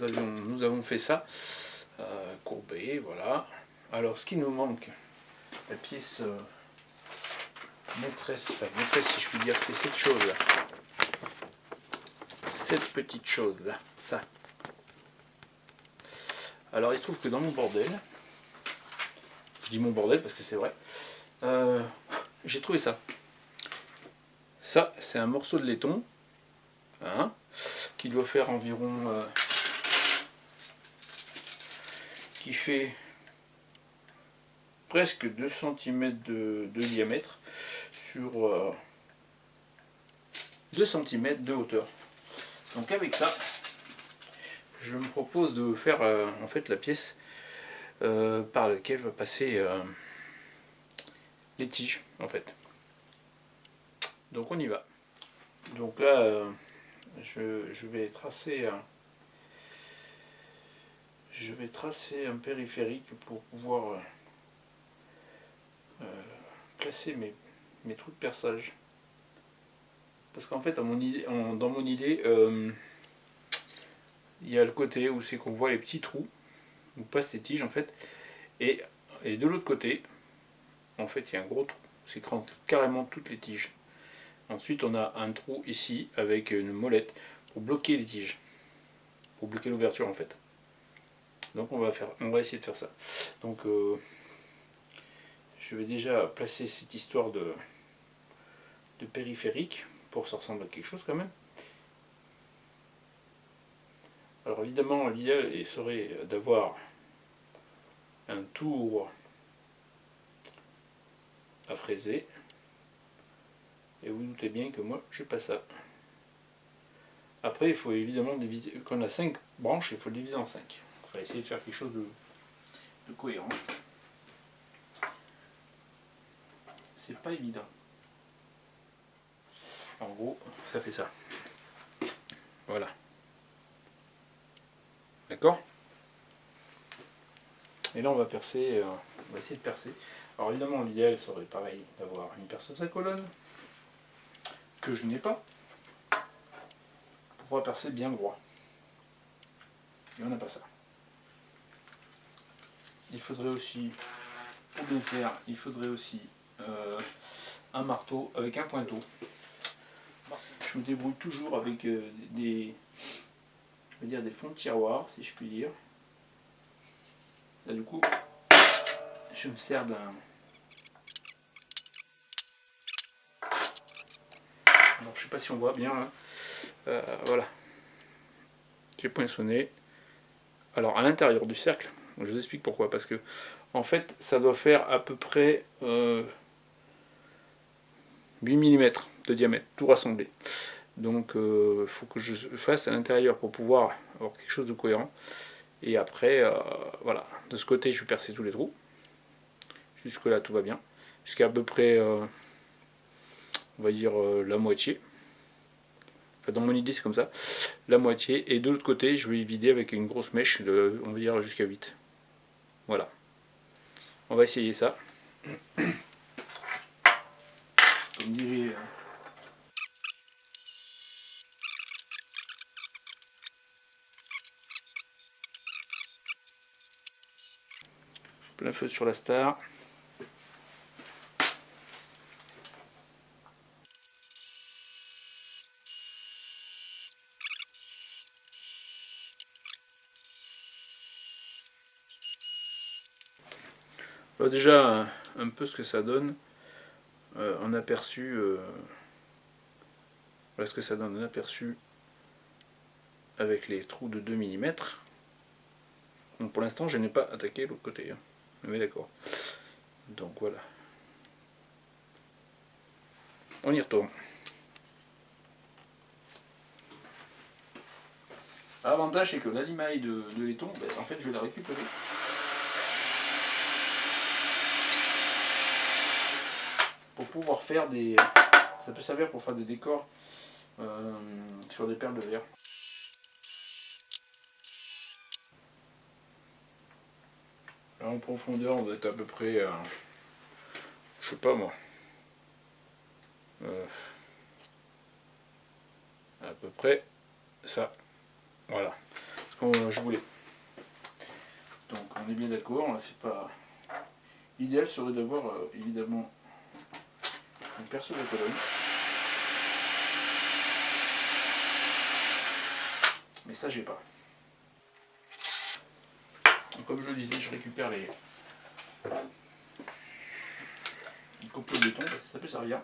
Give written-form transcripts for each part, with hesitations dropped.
nous avons fait ça. Courbé, voilà. Alors, ce qui nous manque, la pièce maîtresse, enfin maîtresse si je puis dire, c'est cette chose-là. Cette petite chose-là, ça. Alors, il se trouve que dans mon bordel, je dis mon bordel parce que c'est vrai, j'ai trouvé ça. Ça, c'est un morceau de laiton, hein, qui doit faire environ... qui fait presque 2 cm de diamètre sur 2 cm de hauteur. Donc avec ça, je me propose de faire en fait la pièce par laquelle va passer les tiges en fait. Donc on y va. Donc là, je vais tracer un périphérique pour pouvoir placer mes trous de perçage. Parce qu'en fait, dans mon idée, il y a le côté où c'est qu'on voit les petits trous où passent les tiges en fait, et de l'autre côté, en fait, il y a un gros trou, c'est carrément toutes les tiges. Ensuite, on a un trou ici avec une molette pour bloquer les tiges, pour bloquer l'ouverture en fait. Donc on va essayer de faire ça. Donc je vais déjà placer cette histoire de périphérique pour que ça ressemble à quelque chose quand même. Alors évidemment, l'idéal serait d'avoir un tour à fraiser. Et vous doutez bien que moi, j'ai pas ça. Après, il faut évidemment diviser. Quand on a 5 branches, il faut le diviser en 5. Il faut essayer de faire quelque chose de cohérent. C'est pas évident. En gros, ça fait ça. Voilà. D'accord? Et là, on va percer. On va essayer de percer. Alors évidemment, l'idéal serait pareil d'avoir une perceuse à colonne que je n'ai pas pour pouvoir percer bien droit. Et on n'a pas ça. Il faudrait aussi, pour bien faire, il faudrait aussi un marteau avec un pointeau. Je me débrouille toujours avec des fonds de tiroir, si je puis dire. Là du coup, je me sers d'un... Alors je sais pas si on voit bien là. Voilà. J'ai poinçonné. Alors à l'intérieur du cercle, je vous explique pourquoi. Parce que en fait, ça doit faire à peu près 8 mm de diamètre, tout rassemblé. Donc il faut que je fasse à l'intérieur pour pouvoir avoir quelque chose de cohérent. Et après, voilà, de ce côté je vais percer tous les trous. Jusque là tout va bien. Jusqu'à peu près, on va dire la moitié. Enfin, dans mon idée c'est comme ça. La moitié. Et de l'autre côté je vais vider avec une grosse mèche, on va dire jusqu'à 8. Voilà. On va essayer ça. Comme dirait... plein feu sur la star. Alors déjà un peu ce que ça donne en aperçu. Voilà ce que ça donne en aperçu avec les trous de 2 mm. Donc pour l'instant je n'ai pas attaqué l'autre côté. Hein. Mais d'accord. Donc voilà. On y retourne. L'avantage c'est que la limaille de laiton, ben, en fait je vais la récupérer. Pour pouvoir faire des... Ça peut servir pour faire des décors sur des perles de verre. Là en profondeur on doit être à peu près... je sais pas moi. À peu près ça. Voilà. comme je voulais. Donc on est bien d'accord, c'est pas... L'idéal serait d'avoir évidemment un perceau de colonne. Mais ça j'ai pas. Donc, comme je le disais, je récupère les copeaux de béton parce que ça peut servir.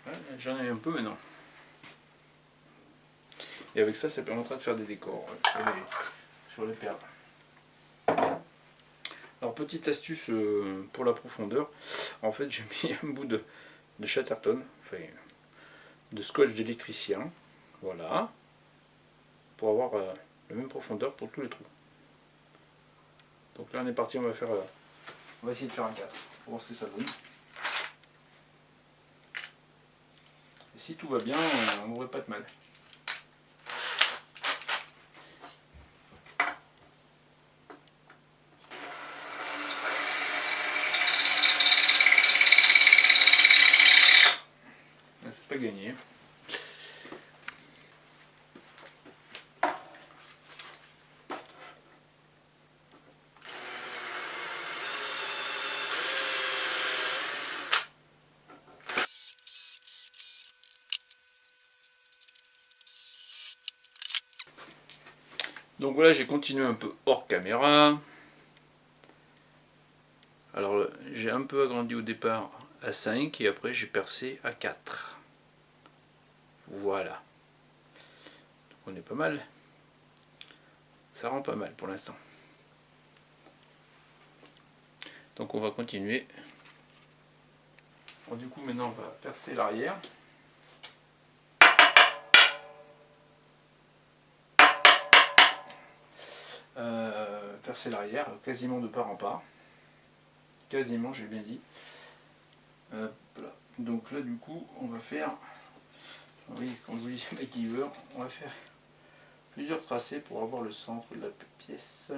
Ouais, j'en ai un peu maintenant. Et avec ça, ça permettra de faire des décors sur les perles. Alors, petite astuce pour la profondeur. En fait, j'ai mis un bout de Chatterton, enfin, de scotch d'électricien. Voilà. Pour avoir la même profondeur pour tous les trous. Donc là, on est parti, on va essayer de faire un 4 pour voir ce que ça donne. Et si tout va bien, on n'aurait pas de mal. C'est pas gagné. Donc voilà, j'ai continué un peu hors caméra. Alors j'ai un peu agrandi au départ à 5 et après j'ai percé à 4. Voilà. Donc on est pas mal. Ça rend pas mal pour l'instant. Donc on va continuer. Alors, du coup maintenant on va percer l'arrière. Percer l'arrière quasiment de part en part. Quasiment, j'ai bien dit. Voilà. Donc là du coup on va faire, oui, comme je vous dis, MacGyver, on va faire plusieurs tracés pour avoir le centre de la pièce.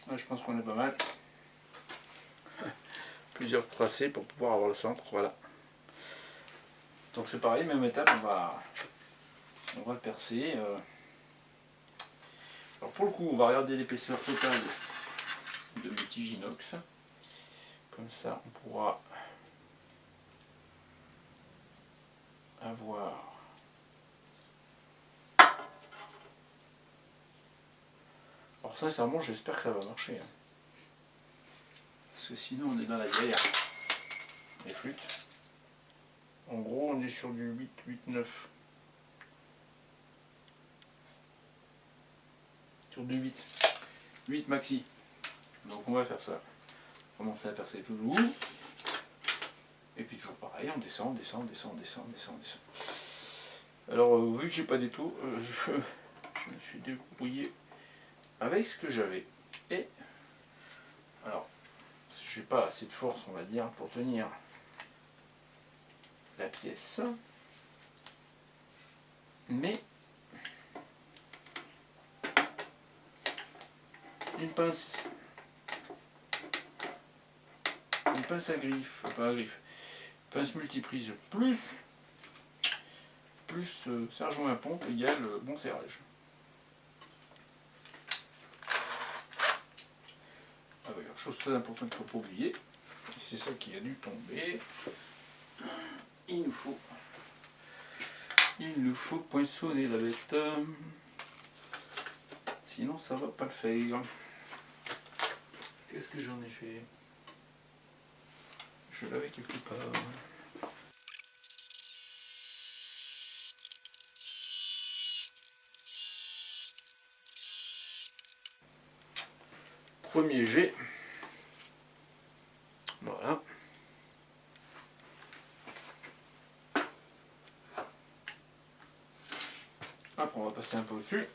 Là, je pense qu'on est pas mal. Plusieurs tracés pour pouvoir avoir le centre, voilà. Donc c'est pareil, même étape, on va percer. Alors pour le coup, on va regarder l'épaisseur totale de mes tiges inox. Comme ça, on pourra avoir... Alors sincèrement, j'espère que ça va marcher. Parce que sinon, on est dans la galère. Les flûtes. En gros, on est sur du 8, 8, 9. Sur du 8. 8 maxi. Donc on va faire ça. Commencer à percer tout doux. Et puis toujours pareil, on descend, descend, descend, descend, descend, descend. Alors vu que j'ai pas d'étau, je me suis débrouillé avec ce que j'avais. Et alors, j'ai pas assez de force, on va dire, pour tenir la pièce. Mais une pince à griffe, pas à griffe, pince multiprise plus serre-joint à pompe égale bon serrage. Ah oui, chose très importante qu'il ne faut pas oublier, c'est ça qui a dû tomber. Il nous faut poinçonner la bête, sinon ça va pas le faire. Qu'est-ce que j'en ai fait? Je l'avais quelque part. Premier jet. Voilà. Après on va passer un peu au-dessus.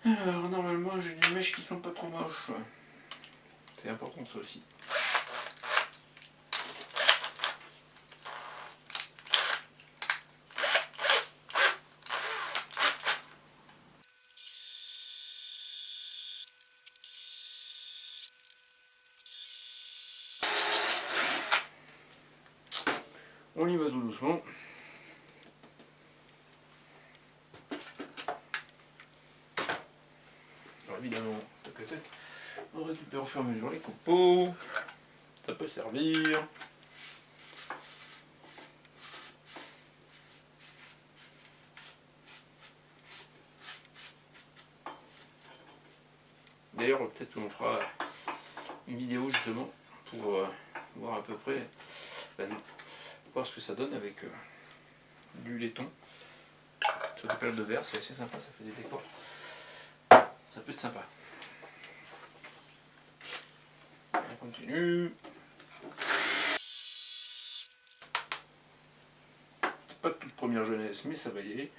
Alors normalement j'ai des mèches qui sont pas trop moches. C'est important ça aussi. On y va tout doucement. Alors évidemment, tac tac, on récupère au fur et à mesure les copeaux. Ça peut servir. D'ailleurs, peut-être qu'on fera une vidéo justement pour voir à peu près, voir ce que ça donne avec du laiton. Sur des périodes de verre, c'est assez sympa, ça fait des décors. Ça peut être sympa. On continue. Pas de toute première jeunesse, mais ça va y aller.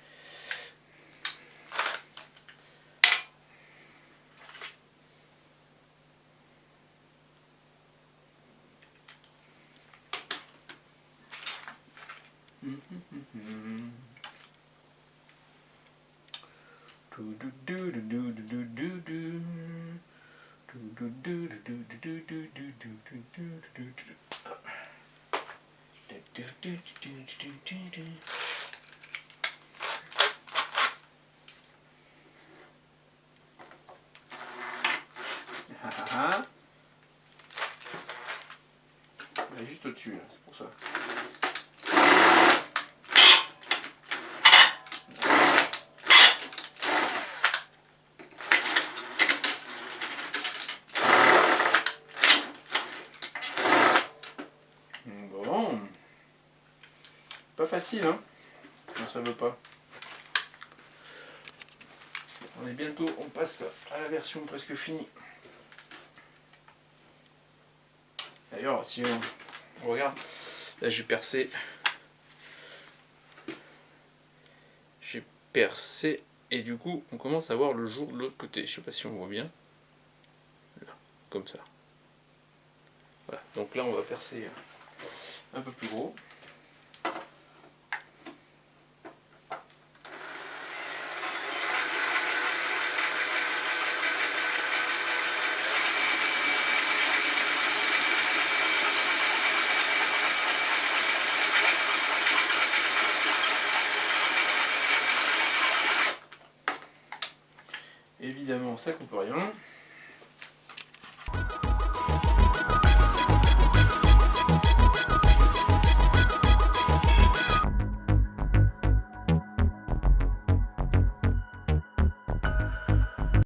Elle est juste au-dessus, là, c'est pour ça. Bon. Pas facile, hein? Non, ça veut pas. On est bientôt, on passe à la version presque finie. D'ailleurs, si on regarde, là j'ai percé. J'ai percé et du coup on commence à voir le jour de l'autre côté. Je sais pas si on voit bien. Là, comme ça. Voilà. Donc là on va percer un peu plus gros. Évidemment ça coupe rien.